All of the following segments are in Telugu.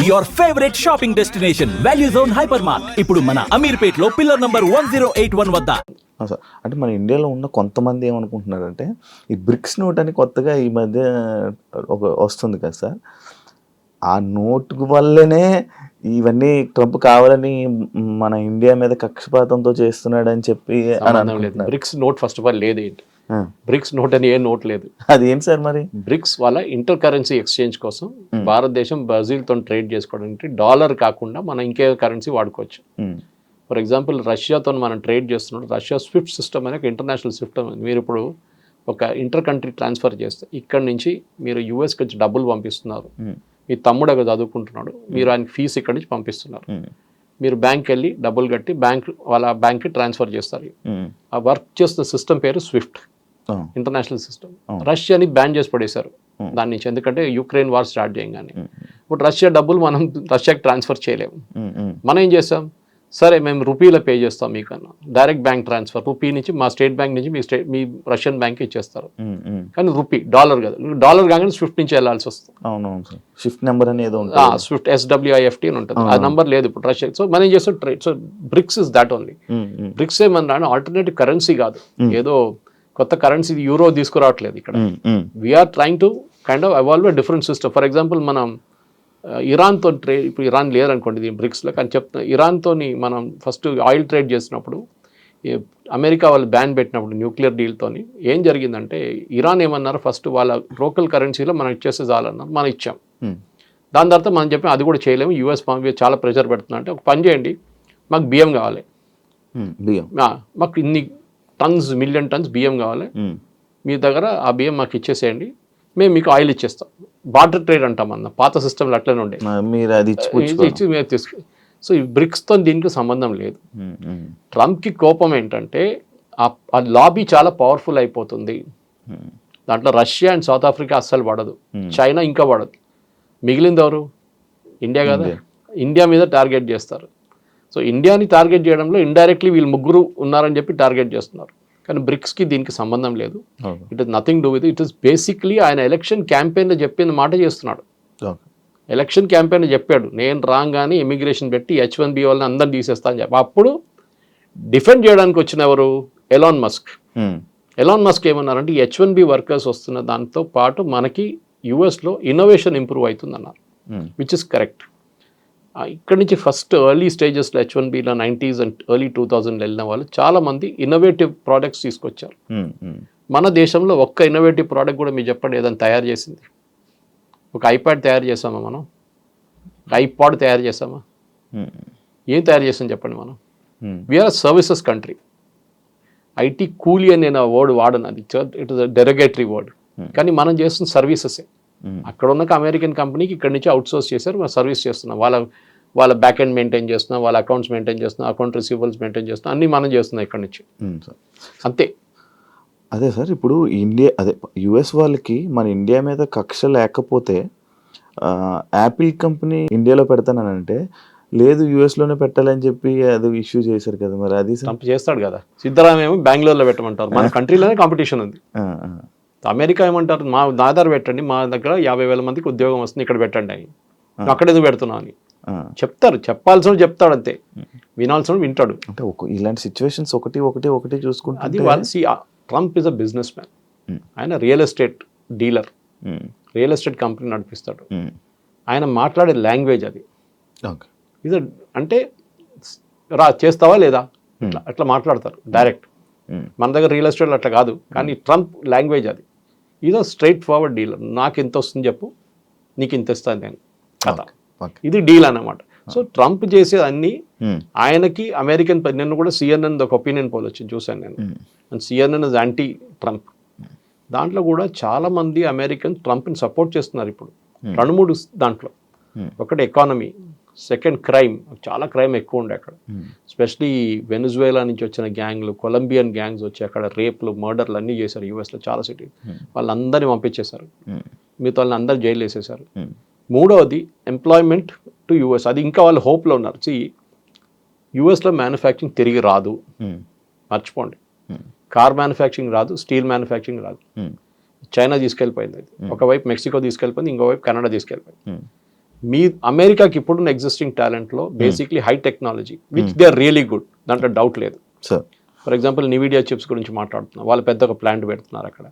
Your favourite shopping destination value zone hyper mart ఇప్పుడు మన అమీర్పేట్ లో పిల్లర్ నంబర్ 1081 వద్ద. అంటే మన ఇండియాలో ఉన్న కొంతమంది ఏమనుకుంటున్నారంటే ఈ బ్రిక్స్ నోట్ అని కొత్తగా ఈ మధ్య వస్తుంది కదా సార్, ఆ నోట్ వల్లనే ఇవన్నీ ట్రంప్ కావాలని మన ఇండియా మీద కక్షపాతంతో చేస్తున్నాడు అని చెప్పి BRICS note first of all లేదు. బ్రిక్స్ నోట్ అని ఏ నోట్ లేదు. అది ఏంటి సార్ మరి? బ్రిక్స్ వాళ్ళ ఇంటర్ కరెన్సీ ఎక్స్చేంజ్ కోసం భారతదేశం బ్రెజిల్తో ట్రేడ్ చేసుకోవడానికి డాలర్ కాకుండా మనం ఇంకే కరెన్సీ వాడుకోవచ్చు. ఫర్ ఎగ్జాంపుల్ రష్యాతో మనం ట్రేడ్ చేస్తున్నప్పుడు రష్యా స్విఫ్ట్ సిస్టమ్ అనే ఒక ఇంటర్నేషనల్ సిస్టమ్. మీరు ఇప్పుడు ఒక ఇంటర్ కంట్రీ ట్రాన్స్ఫర్ చేస్తే ఇక్కడ నుంచి మీరు యూఎస్కి వచ్చి డబ్బులు పంపిస్తున్నారు, మీ తమ్ముడు అక్కడ చదువుకుంటున్నాడు, మీరు ఆయనకి ఫీజు ఇక్కడి నుంచి పంపిస్తున్నారు, మీరు బ్యాంక్కి వెళ్ళి డబ్బులు కట్టి వాళ్ళ బ్యాంక్కి ట్రాన్స్ఫర్ చేస్తారు. ఆ వర్క్ చేస్తున్న సిస్టమ్ పేరు స్విఫ్ట్ ఇంటర్నేషనల్ సిస్టమ్. రష్యాని బ్యాన్ చేసి పడేశారు దాని నుంచి, ఎందుకంటే యుక్రెయిన్ వార్ స్టార్ట్ చేయగానే. ఇప్పుడు రష్యా డబ్బులు మనం రష్యాకి ట్రాన్స్ఫర్ చేయలేము. మనం ఏం చేస్తాం, సరే మేము రూపీలో పే చేస్తాం మీకన్నా, డైరెక్ట్ బ్యాంక్ ట్రాన్స్ఫర్ రూపీ నుంచి మా స్టేట్ బ్యాంక్ నుంచి మీ రష్యన్ బ్యాంక్కి ఇచ్చేస్తారు. కానీ రూపీ డాలర్ కదా, డాలర్ కాగానే స్విఫ్ట్ నుంచి వెళ్ళాల్సి వస్తుంది. అవునవును, స్విఫ్ట్ నెంబర్ అనేది స్విఫ్ట్ SWIFT అని ఉంటుంది, ఆ నెంబర్ లేదు ఇప్పుడు రష్యా. సో మనం చేస్తాం trade. So BRICS is that only. BRICS ఏమన్నా ఆల్టర్నేటివ్ కరెన్సీ కాదు, ఏదో కొత్త కరెన్సీ యూరో తీసుకురావట్లేదు ఇక్కడ. We're trying to kind of evolve different system. For example మనం ఇరాన్తో ట్రేడ్, ఇప్పుడు ఇరాన్ లేదనుకోండి బ్రిక్స్లో, కానీ చెప్తున్నా ఇరాన్తో మనం ఫస్ట్ ఆయిల్ ట్రేడ్ చేసినప్పుడు అమెరికా వాళ్ళు బ్యాన్ పెట్టినప్పుడు న్యూక్లియర్ డీల్తో ఏం జరిగిందంటే ఇరాన్ ఏమన్నారు, ఫస్ట్ వాళ్ళ లోకల్ కరెన్సీలో మనం ఇచ్చేస్తే చాలన్నారు, మనం ఇచ్చాం. దాని తర్వాత మనం చెప్పాం అది కూడా చేయలేము, యూఎస్ చాలా ప్రెషర్ పెడుతున్నా అంటే ఒక పని చేయండి, మాకు బియ్యం కావాలి, మాకు ఇన్ని టన్స్ మిలియన్ టన్స్ బియ్యం కావాలి, మీ దగ్గర ఆ బియ్యం మాకు ఇచ్చేసేయండి, మేము మీకు ఆయిల్ ఇచ్చేస్తాం. బార్టర్ ట్రేడ్ అంటాం అన్న పాత సిస్టమ్లో అట్లనే ఉండే, మీరు అది ఇచ్చి మీరు తీసుకు. సో ఈ బ్రిక్స్తో దీనికి సంబంధం లేదు. ట్రంప్కి కోపం ఏంటంటే ఆ లాబీ చాలా పవర్ఫుల్ అయిపోతుంది, దాంట్లో రష్యా అండ్ సౌత్ ఆఫ్రికా అస్సలు పడదు, చైనా ఇంకా పడదు, మిగిలింది ఎవరు? ఇండియా కదా. ఇండియా మీద టార్గెట్ చేస్తారు. సో ఇండియాని టార్గెట్ చేయడంలో ఇండైరెక్ట్లీ వీళ్ళు ముగ్గురు ఉన్నారని చెప్పి టార్గెట్ చేస్తున్నారు. కానీ బ్రిక్స్కి దీనికి సంబంధం లేదు. It is nothing do with it is basically ఆయన ఎలక్షన్ క్యాంపెయిన్లో చెప్పిన మాట చేస్తున్నాడు. ఎలక్షన్ క్యాంపెయిన్ చెప్పాడు, నేను రాగానే ఇమిగ్రేషన్ పెట్టి H1B వాళ్ళని అందరిని తీసేస్తా అని చెప్పి. అప్పుడు డిఫెండ్ చేయడానికి వచ్చిన ఎవరు? Elon Musk. ఎలాన్ మస్క్ ఏమన్నారంటే H1B వర్కర్స్ వస్తున్న దాంతో పాటు మనకి యుఎస్లో ఇన్నోవేషన్ ఇంప్రూవ్ అవుతుంది అన్నారు, విచ్ ఇస్ కరెక్ట్. ఇక్కడి నుంచి ఫస్ట్ ఎర్లీ స్టేజెస్లో H1Bలో 90s అండ్ ఎర్లీ 2000 వెళ్ళిన వాళ్ళు చాలామంది ఇన్నోవేటివ్ ప్రోడక్ట్స్ తీసుకొచ్చారు. మన దేశంలో ఒక్క ఇన్నోవేటివ్ ప్రోడక్ట్ కూడా మీరు చెప్పండి ఏదైనా తయారు చేసింది. ఒక ఐప్యాడ్ తయారు చేసామా మనం? ఐపాడ్ తయారు చేసామా? ఏం తయారు చేసాం చెప్పండి మనం? We are services country. ఐటీ కూలీ అని నేను వర్డ్ వాడను, అది it is a derogatory word. కానీ మనం చేస్తున్న సర్వీసెసే. అక్కడ ఉన్న అమెరికన్ కంపెనీకి ఇక్కడ నుంచి అవుట్సోర్స్ చేశారు, మనం సర్వీస్ చేస్తున్నాం. వాళ్ళ బ్యాక్ ఎండ్ మెయింటైన్ చేస్తున్నాం, వాళ్ళ అకౌంట్స్ మెయింటైన్ చేస్తున్నాం, అకౌంట్ రిసీవబుల్స్ మెయింటైన్ చేస్తున్నాం, అన్నీ మనం చేస్తున్నాం ఇక్కడ నుంచి. అంతే. అదే సార్, ఇప్పుడు యుఎస్ వాళ్ళకి మన ఇండియా మీద కక్ష లేకపోతే యాపిల్ కంపెనీ ఇండియాలో పెడతానంటే లేదు యుఎస్లోనే పెట్టాలని చెప్పి అది ఇష్యూ చేశారు కదా, మరి అది చేస్తాడు కదా. సిద్ధరామయ్య ఏమో బెంగళూరులో పెట్టమంటారు, మన కంట్రీలోనే కాంపిటీషన్ ఉంది. అమెరికా ఏమంటారు, మా ఆధార్ పెట్టండి, మా దగ్గర 50,000 మందికి ఉద్యోగం వస్తుంది, ఇక్కడ పెట్టండి అని. అక్కడ ఎందుకు పెడుతున్నావు అని చెప్తారు. చెప్పాల్సిన చెప్తాడు, అంతే. వినాల్సిన వింటాడు. అంటే ఇలాంటి సిచ్యువేషన్స్ ఒకటి చూసుకుంటే అది వాళ్ళు Trump is a business man. ఆయన real estate dealer, real estate company నడిపిస్తాడు. ఆయన మాట్లాడే లాంగ్వేజ్ అది ఇది అంటే చేస్తావా లేదా అట్లా మాట్లాడతారు డైరెక్ట్. మన దగ్గర రియల్ ఎస్టేట్ అట్లా కాదు, కానీ ట్రంప్ లాంగ్వేజ్ అది. ఇదో స్ట్రైట్ ఫార్వర్డ్ డీలర్. నాకు ఎంత వస్తుంది చెప్పు, నీకు ఇంత ఇస్తాను నేను కథ, ఇది డీల్ అన్నమాట. సో ట్రంప్ చేసేది అన్నీ ఆయనకి అమెరికన్. నేను కూడా CNN ఒక ఒపీనియన్ పోల్ వచ్చింది చూశాను నేను, and CNN is anti Trump. దాంట్లో కూడా చాలామంది అమెరికన్స్ ట్రంప్ని సపోర్ట్ చేస్తున్నారు ఇప్పుడు 2-3 దాంట్లో. ఒకటి ఎకానమీ, సెకండ్ క్రైమ్, చాలా క్రైమ్ ఎక్కువ ఉండే అక్కడ, ఎస్పెషలీ వెనిజువేలా నుంచి వచ్చిన గ్యాంగ్లు, కొలంబియన్ గ్యాంగ్స్ వచ్చి అక్కడ రేప్లు, మర్డర్లు అన్నీ చేశారు యూఎస్లో చాలా సిటీ. వాళ్ళందరినీ పంపించేశారు, మిగతా వాళ్ళని అందరు జైలు వేసేశారు. మూడవది ఎంప్లాయ్మెంట్ టు యూఎస్, అది ఇంకా వాళ్ళు హోప్లో ఉన్నారు. యూఎస్లో మ్యానుఫ్యాక్చరింగ్ తిరిగి రాదు, మర్చిపోండి. కార్ మ్యానుఫ్యాక్చరింగ్ రాదు, స్టీల్ మ్యానుఫ్యాక్చరింగ్ రాదు. చైనా తీసుకెళ్ళిపోయింది, అది ఒకవైపు మెక్సికో తీసుకెళ్ళిపోయింది, ఇంకోవైపు కెనడా తీసుకెళ్ళిపోయింది. మీ అమెరికాకి ఇప్పుడున్న ఎగ్జిస్టింగ్ టాలెంట్లో basically high technology which they are really good, దాంట్లో డౌట్ లేదు. Sir for example NVIDIA chips గురించి మాట్లాడుతున్నారు, వాళ్ళు పెద్ద ఒక ప్లాంట్ పెడుతున్నారు అక్కడ.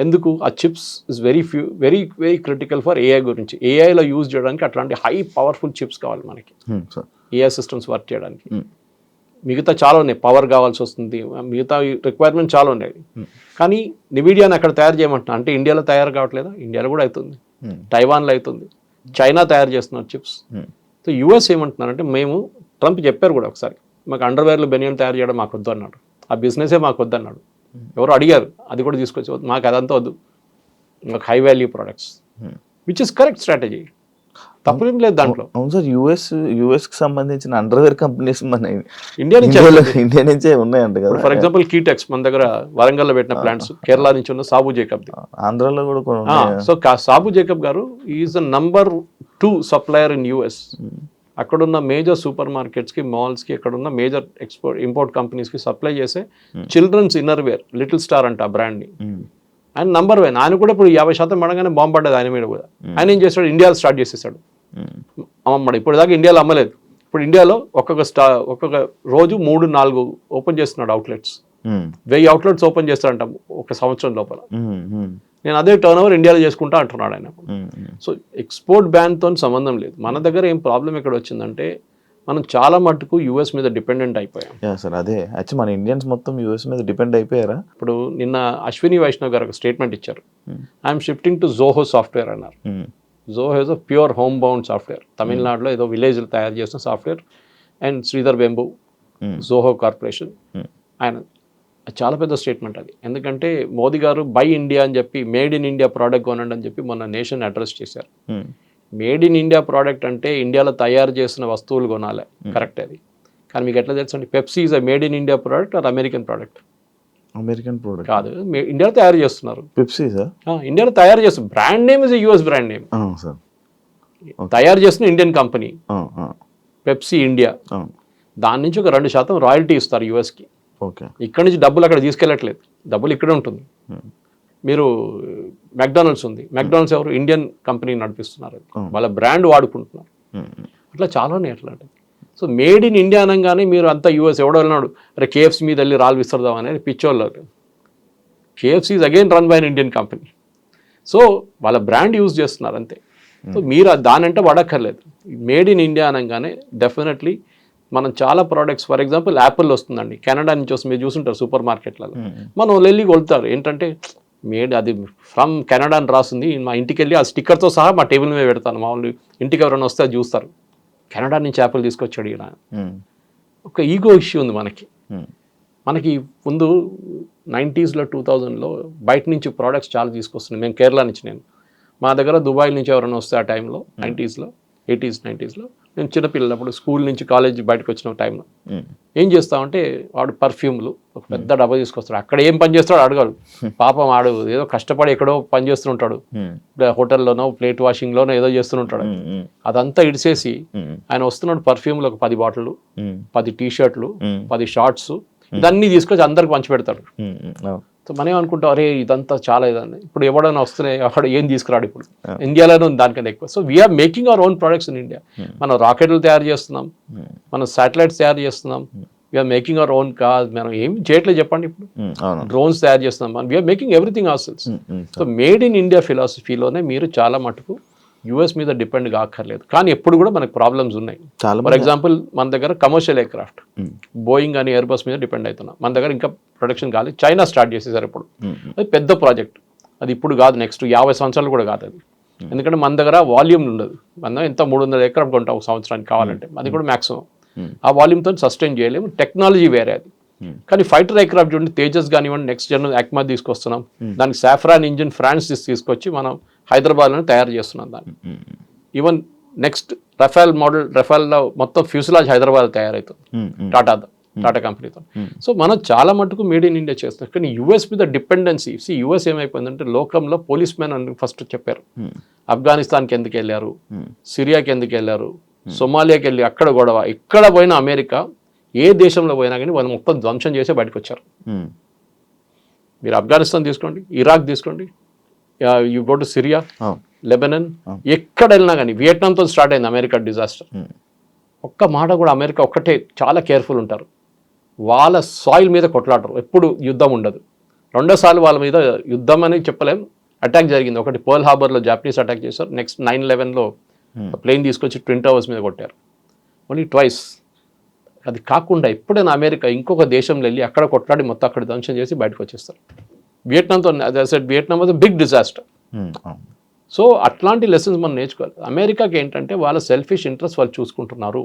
ఎందుకు ఆ chips is very critical for AI గురించి. ఏఐలో యూజ్ చేయడానికి అట్లాంటి హై పవర్ఫుల్ చిప్స్ కావాలి మనకి, AI సిస్టమ్స్ వర్క్ చేయడానికి. మిగతా చాలా ఉన్నాయి, పవర్ కావాల్సి వస్తుంది, మిగతా రిక్వైర్మెంట్ చాలా ఉన్నాయి. కానీ NVIDIAని అక్కడ తయారు చేయమంటున్నా అంటే ఇండియాలో తయారు కావట్లేదా? ఇండియాలో కూడా అవుతుంది, తైవాన్లో అవుతుంది, చైనా తయారు చేస్తున్నారు చిప్స్. సో US ఏమంటున్నారంటే, మేము ట్రంప్ చెప్పారు కూడా ఒకసారి, మాకు అండర్వేర్లు బెనియన్ తయారు చేయడం మాకు వద్దు అన్నాడు, ఆ బిజినెసే మాకు వద్దు అన్నాడు. ఎవరు అడిగారు, అది కూడా తీసుకొచ్చి మాకు అదంతా వద్దు, మాకు high value products, which is correct strategy, తప్పేం లేదు దాంట్లో. అవును సార్, యుఎస్కి సంబంధించిన అండర్వేర్ కంపెనీస్ మన ఇండియా నుంచే ఉన్నాయంట కదా. ఫర్ ఎగ్జాంపుల్ కీటెక్స్ మన దగ్గర వరంగల్లో పెట్టిన ప్లాంట్స్, కేరళ నుంచి ఉన్న సాబు జేకబ్, ఆంధ్రాలో కూడా సో సాబు జేకబ్ గారు is the number 2 supplier in US. అక్కడున్న మేజర్ సూపర్ మార్కెట్స్కి, మాల్స్కి, అక్కడున్న మేజర్ ఇంపోర్ట్ కంపెనీస్కి సప్లై చేసే చిల్డ్రన్స్ ఇన్నర్వేర్ లిటిల్ స్టార్ అంట ఆ బ్రాండ్ని. ఆయన నంబర్ 1. ఆయన కూడా ఇప్పుడు 50% పడగానే బాంబు పడ్డది ఆయన మీద కూడా. ఆయన ఏం చేస్తాడు, ఇండియాలో స్టార్ట్ చేసేసాడు అమ్మమ్మడు. ఇప్పుడు దాకా ఇండియాలో అమ్మలేదు, ఇప్పుడు ఇండియాలో ఒక్కొక్క రోజు 3-4 ఓపెన్ చేస్తున్నాడు అవుట్లెట్స్. 1000 అవుట్లెట్స్ ఓపెన్ చేస్తాడంట ఒక సంవత్సరం లోపల. నేను అదే టర్న్ ఓవర్ ఇండియాలో చేసుకుంటా అంటున్నాడు ఆయన. సో ఎక్స్పోర్ట్ బ్యాన్తో సంబంధం లేదు. మన దగ్గర ఏం ప్రాబ్లం ఎక్కడ వచ్చిందంటే, మనం చాలా మటుకు US మీద డిపెండెంట్ అయిపోయాం. సార్ అదే యాక్చువల్లీ మన ఇండియన్స్ మొత్తం US మీద డిపెండ్ అయిపోయారా? ఇప్పుడు నిన్న అశ్విని వైష్ణవ్ గారు ఒక స్టేట్మెంట్ ఇచ్చారు, I'm shifting to Zoho software అన్నారు. Zoho is a pure home bound software, తమిళనాడులో ఏదో విలేజ్లో తయారు చేసిన software. And Sridhar Vembu, Zoho corporation, ఆయన చాలా పెద్ద స్టేట్మెంట్ అది. ఎందుకంటే మోదీ గారు బై ఇండియా అని చెప్పి, మేడ్ ఇన్ ఇండియా ప్రోడక్ట్ కొనండి అని చెప్పి మొన్న నేషన్ అడ్రస్ చేశారు. మేడ్ ఇన్ ఇండియా ప్రోడక్ట్ అంటే ఇండియాలో తయారు చేసిన వస్తువులు కొనాలి, కరెక్ట్ అది. కానీ మీకు ఎట్లా తెలుసు అండి, Pepsi is a made in India product or American product? American product కాదు, ఇండియాలో తయారు చేస్తున్నారు. పెప్సీ సార్ ఇండియాలో తయారు చేస్తున్నారు, brand name is US brand name, sir తయారు చేస్తున్న ఇండియన్ కంపెనీ పెప్సీ ఇండియా. దాని నుంచి ఒక 2% రాయల్టీ ఇస్తారు US కి. ఇక్కడ నుంచి డబ్బులు అక్కడ తీసుకెళ్ళట్లేదు, డబ్బులు ఇక్కడే ఉంటుంది. మీరు మెక్డానల్డ్స్ ఉంది, మెక్డానల్డ్స్ ఎవరు? ఇండియన్ కంపెనీ నడిపిస్తున్నారు, వాళ్ళ బ్రాండ్ వాడుకుంటున్నారు. అట్లా చాలా ఉన్నాయి అట్లాంటివి. సో మేడ్ ఇన్ ఇండియా అనగానే మీరు అంతా US ఎవడో వెళ్ళినాడు, అరే KFC మీద వెళ్ళి రాళ్ళు విసరదాం అనేది పిచ్చోళ్ళు. KFC is again run by an Indian company. So వాళ్ళ బ్రాండ్ యూజ్ చేస్తున్నారు అంతే. సో మీరు దానంటే వాడక్కర్లేదు. మేడ్ ఇన్ ఇండియా అనగానే డెఫినెట్లీ మనం చాలా ప్రోడక్ట్స్, ఫర్ ఎగ్జాంపుల్ యాపిల్ వస్తుందండి, కెనడా నుంచి వస్తుంది, మీరు చూసుంటారు సూపర్ మార్కెట్లలో. మనం వెళ్ళి కొలుతారు ఏంటంటే, మేడ్ అది ఫ్రమ్ కెనడా అని రాస్తుంది, మా ఇంటికి వెళ్ళి ఆ స్టిక్కర్తో సహా మా టేబుల్ మీద పెడతాను. మామూలు ఇంటికి ఎవరైనా వస్తే అది చూస్తారు, కెనడా నుంచి యాపిల్ తీసుకొచ్చాడు ఈయన. ఒక ఈగో ఇష్యూ ఉంది మనకి ముందు 90s 2000లో బయట నుంచి ప్రోడక్ట్స్ చాలా తీసుకొస్తున్నాయి. మేము కేరళ నుంచి, మా దగ్గర దుబాయ్ నుంచి ఎవరైనా వస్తే ఆ టైంలో 80s 90s నేను చిన్నపిల్లలప్పుడు స్కూల్ నుంచి కాలేజ్ బయటకు వచ్చిన టైంలో ఏం చేస్తామంటే, వాడు పర్ఫ్యూమ్లు ఒక పెద్ద డబ్బా తీసుకొస్తాడు. అక్కడ ఏం పని చేస్తాడు అడగాడు, పాపం ఆడు ఏదో కష్టపడి ఎక్కడో పని చేస్తుంటాడు, హోటల్లోనో ప్లేట్ వాషింగ్లోనో ఏదో చేస్తుంటాడు. అదంతా ఇడిసేసి ఆయన వస్తున్నాడు పర్ఫ్యూమ్లు ఒక 10 బాటిళ్ళు, 10 టీ-షర్ట్లు, 10 షార్ట్స్, ఇదన్నీ తీసుకొచ్చి అందరికి పంచి పెడతాడు. సో మనం ఏమనుకుంటాం, అరే ఇదంతా చాలా ఇదండి. ఇప్పుడు ఎవడైనా వస్తున్నాయి, అక్కడ ఏం తీసుకురాడు, ఇప్పుడు ఇండియాలోనే ఉంది దానికన్నా ఎక్కువ. So we're making our own products in India. మనం రాకెట్లు తయారు చేస్తున్నాం, మనం శాటిలైట్స్ తయారు చేస్తున్నాం, we're making our own cars. మనం ఏం చేయట్లేదు చెప్పండి, ఇప్పుడు డ్రోన్స్ తయారు చేస్తున్నాం, we're making everything ourselves. So made in India ఫిలాసఫీలోనే మీరు చాలా మటుకు US మీద డిపెండ్ కాక్కర్లేదు. కానీ ఎప్పుడు కూడా మనకు ప్రాబ్లమ్స్ ఉన్నాయి. ఫర్ ఎగ్జాంపుల్ మన దగ్గర కమర్షియల్ ఎయిర్క్రాఫ్ట్, బోయింగ్ అని ఎయిర్బస్ మీద డిపెండ్ అవుతున్నాం. మన దగ్గర ఇంకా ప్రొడక్షన్ కాలేదు, చైనా స్టార్ట్ చేసేసారు ఇప్పుడు. అది పెద్ద ప్రాజెక్ట్, అది ఇప్పుడు కాదు, నెక్స్ట్ 50 సంవత్సరాలు కూడా కాదు అది. ఎందుకంటే మన దగ్గర వాల్యూమ్ ఉండదు. మనం ఎంత 300 ఎయిర్క్రాఫ్ట్ కొంటాం ఒక సంవత్సరానికి కావాలంటే, అది కూడా మ్యాక్సిమం. ఆ వాల్యూమ్తో సస్టైన్ చేయలేము, టెక్నాలజీ వేరే అది. కానీ ఫైటర్ ఎయిర్క్రాఫ్ట్ చూడండి, తేజస్ కానివ్వండి, నెక్స్ట్ జనరల్ యాక్మా తీసుకొస్తున్నాం, దానికి సాఫ్రాన్ ఇంజిన్ ఫ్రాన్స్ తీసుకొచ్చి మనం హైదరాబాద్లోనే తయారు చేస్తున్నాం దాన్ని. ఈవెన్ నెక్స్ట్ రఫాల్లో మొత్తం ఫ్యూసిలాజ్ హైదరాబాద్ తయారవుతుంది టాటా కంపెనీతో. సో మనం చాలా మటుకు మేడ్ ఇన్ ఇండియా చేస్తాం. కానీ US మీద డిపెండెన్సీ, US ఏమైపోయిందంటే, లోకంలో పోలీస్ మ్యాన్ అని ఫస్ట్ చెప్పారు, ఆఫ్ఘనిస్తాన్కి ఎందుకు వెళ్ళారు, సిరియాకి ఎందుకు వెళ్ళారు, సొమాలియాకి వెళ్ళి అక్కడ గొడవ, ఎక్కడ పోయినా అమెరికా ఏ దేశంలో పోయినా కానీ వాళ్ళు మొత్తం ధ్వంసం చేసే బయటకు వచ్చారు. మీరు ఆఫ్ఘనిస్తాన్ తీసుకోండి, ఇరాక్ తీసుకోండి, you go to Syria, Lebanon, ఎక్కడ వెళ్ళినా కానీ వియట్నాంతో స్టార్ట్ అయింది అమెరికా డిజాస్టర్. ఒక్క మాట కూడా అమెరికా ఒక్కటే చాలా కేర్ఫుల్ ఉంటారు. వాళ్ళ సాయిల్ మీద కొట్లాడరు, ఎప్పుడు యుద్ధం ఉండదు. రెండోసార్లు వాళ్ళ మీద యుద్ధం అని చెప్పలేం, అటాక్ జరిగింది. ఒకటి పర్ల్ హార్బర్లో జాపనీస్ అటాక్ చేశారు, నెక్స్ట్ 9/11లో ప్లేన్ తీసుకొచ్చి ట్విన్ టవర్స్ మీద కొట్టారు. Only twice. అది కాకుండా ఎప్పుడైనా అమెరికా ఇంకొక దేశంలో వెళ్ళి అక్కడ కొట్లాడి మొత్తం అక్కడ ధ్వంసం చేసి బయటకు వచ్చేస్తారు. వియట్నాంతో Vietnam was big disaster. So అట్లాంటి లెసన్స్ మనం నేర్చుకోవాలి. అమెరికాకి ఏంటంటే వాళ్ళ సెల్ఫిష్ ఇంట్రెస్ట్ వాళ్ళు చూసుకుంటున్నారు.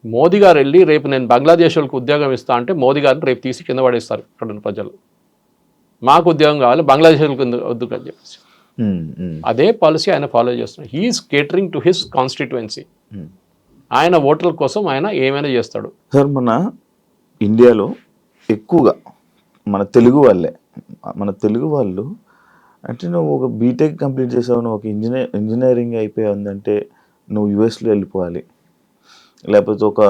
మోదీ గారు వెళ్ళి రేపు నేను బంగ్లాదేశ్ వాళ్ళకి ఉద్యోగం ఇస్తా అంటే మోదీ గారిని రేపు తీసి కింద పడేస్తారు ఇక్కడ ఉన్న ప్రజలు. మాకు ఉద్యోగం కావాలి, బంగ్లాదేశ్ వాళ్ళకి వద్దు అని చెప్పేసి అదే పాలసీ ఆయన ఫాలో చేస్తున్నారు. He is catering to his constituency. ఆయన ఓటర్ల కోసం ఆయన ఏమైనా చేస్తాడు. సార్ మన ఇండియాలో ఎక్కువగా మన తెలుగు వాళ్ళు అంటే నువ్వు ఒక బీటెక్ కంప్లీట్ చేసావు, నువ్వు ఒక ఇంజనీరింగ్ అయిపోయి ఉందంటే నువ్వు యుఎస్లో వెళ్ళిపోవాలి, లేకపోతే ఒక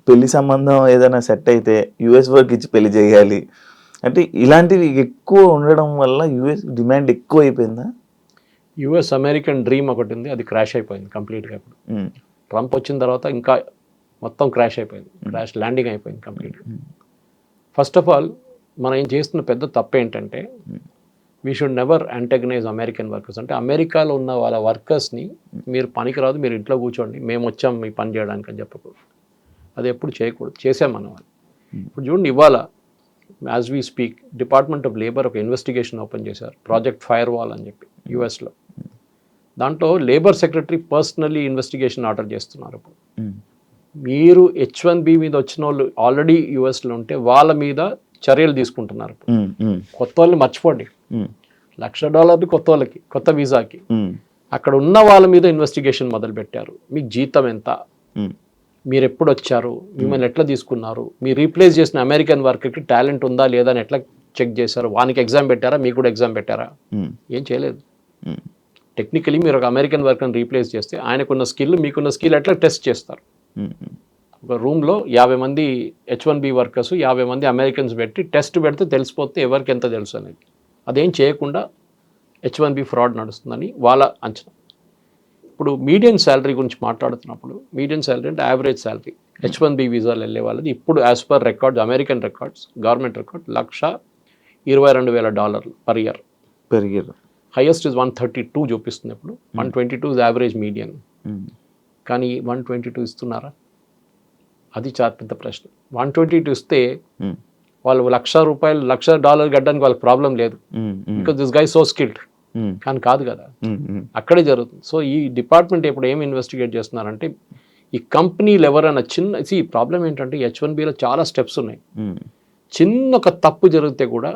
పెళ్లి సంబంధం ఏదైనా సెట్ అయితే యుఎస్ వర్క్ ఇచ్చి పెళ్లి చేయాలి అంటే ఇలాంటివి ఎక్కువ ఉండడం వల్ల యుఎస్ డిమాండ్ ఎక్కువ అయిపోయిందా? యుఎస్ అమెరికన్ డ్రీమ్ ఒకటి ఉంది, అది క్రాష్ అయిపోయింది కంప్లీట్గా. ఇప్పుడు ట్రంప్ వచ్చిన తర్వాత ఇంకా మొత్తం క్రాష్ అయిపోయింది, క్రాష్ ల్యాండింగ్ అయిపోయింది కంప్లీట్గా. ఫస్ట్ ఆఫ్ ఆల్ మనం ఏం చేస్తున్న పెద్ద తప్పు ఏంటంటే we should never antagonise American workers. అంటే అమెరికాలో ఉన్న వాళ్ళ వర్కర్స్ని మీరు పనికిరాదు, మీరు ఇంట్లో కూర్చోండి, మేము వచ్చాం మీ పని చేయడానికి అని చెప్పకూడదు. అది ఎప్పుడు చేయకూడదు, చేసాం మనం. అది ఇప్పుడు చూడండి, ఇవాళ as we speak department of labour ఒక ఇన్వెస్టిగేషన్ ఓపెన్ చేశారు, ప్రాజెక్ట్ ఫైర్ వాల్ అని చెప్పి యుఎస్లో. దాంట్లో labour secretary personally investigation order చేస్తున్నారు. ఇప్పుడు మీరు H1B మీద వచ్చిన వాళ్ళు ఆల్రెడీ యుఎస్లో ఉంటే వాళ్ళ మీద చర్యలు తీసుకుంటున్నారు. కొత్త వాళ్ళని మర్చిపోండి, $1,00,000 కొత్త వాళ్ళకి, కొత్త వీసాకి. అక్కడ ఉన్న వాళ్ళ మీద ఇన్వెస్టిగేషన్ మొదలు పెట్టారు. మీకు జీతం ఎంత, మీరు ఎప్పుడు వచ్చారు, మిమ్మల్ని ఎట్లా తీసుకున్నారు, మీరు రీప్లేస్ చేసిన అమెరికన్ వర్కర్కి టాలెంట్ ఉందా లేదా అని ఎట్లా చెక్ చేశారు, వానికి ఎగ్జామ్ పెట్టారా, మీకు కూడా ఎగ్జామ్ పెట్టారా? ఏం చేయలేదు. టెక్నికలీ మీరు ఒక అమెరికన్ వర్కర్ని రీప్లేస్ చేస్తే ఆయనకున్న స్కిల్ మీకున్న స్కిల్ ఎట్లా టెస్ట్ చేస్తారు? ఒక రూమ్లో 50 మంది H1B వర్కర్స్, 50 మంది అమెరికన్స్ పెట్టి టెస్ట్ పెడితే తెలిసిపోతే ఎవరికి ఎంత తెలుసు అనేది. అదేం చేయకుండా H1B ఫ్రాడ్ నడుస్తుందని వాళ్ళ అంచనా. ఇప్పుడు మీడియన్ శాలరీ గురించి మాట్లాడుతున్నప్పుడు, మీడియన్ శాలరీ అంటే యావరేజ్ శాలరీ H1B వీసాలు వెళ్ళే వాళ్ళది ఇప్పుడు as per records, American records, government record $1,22,000 per year. Highest is 132 చూపిస్తుంది. ఇప్పుడు 122 ఇస్ యావరేజ్ మీడియన్. కానీ 122 ఇస్తున్నారా? అది చాలా పెద్ద ప్రశ్న. 122 ఇస్తే వాళ్ళు $1,00,000 $1,00,000 గడ్డానికి వాళ్ళకి ప్రాబ్లం లేదు, because this guy so skilled. కానీ కాదు కదా, అక్కడే జరుగుతుంది. సో ఈ డిపార్ట్మెంట్ ఇప్పుడు ఏం ఇన్వెస్టిగేట్ చేస్తున్నారంటే ఈ కంపెనీలు ఎవరైనా ఈ ప్రాబ్లం ఏంటంటే H1Bలో చాలా స్టెప్స్ ఉన్నాయి. చిన్న ఒక తప్పు జరిగితే కూడా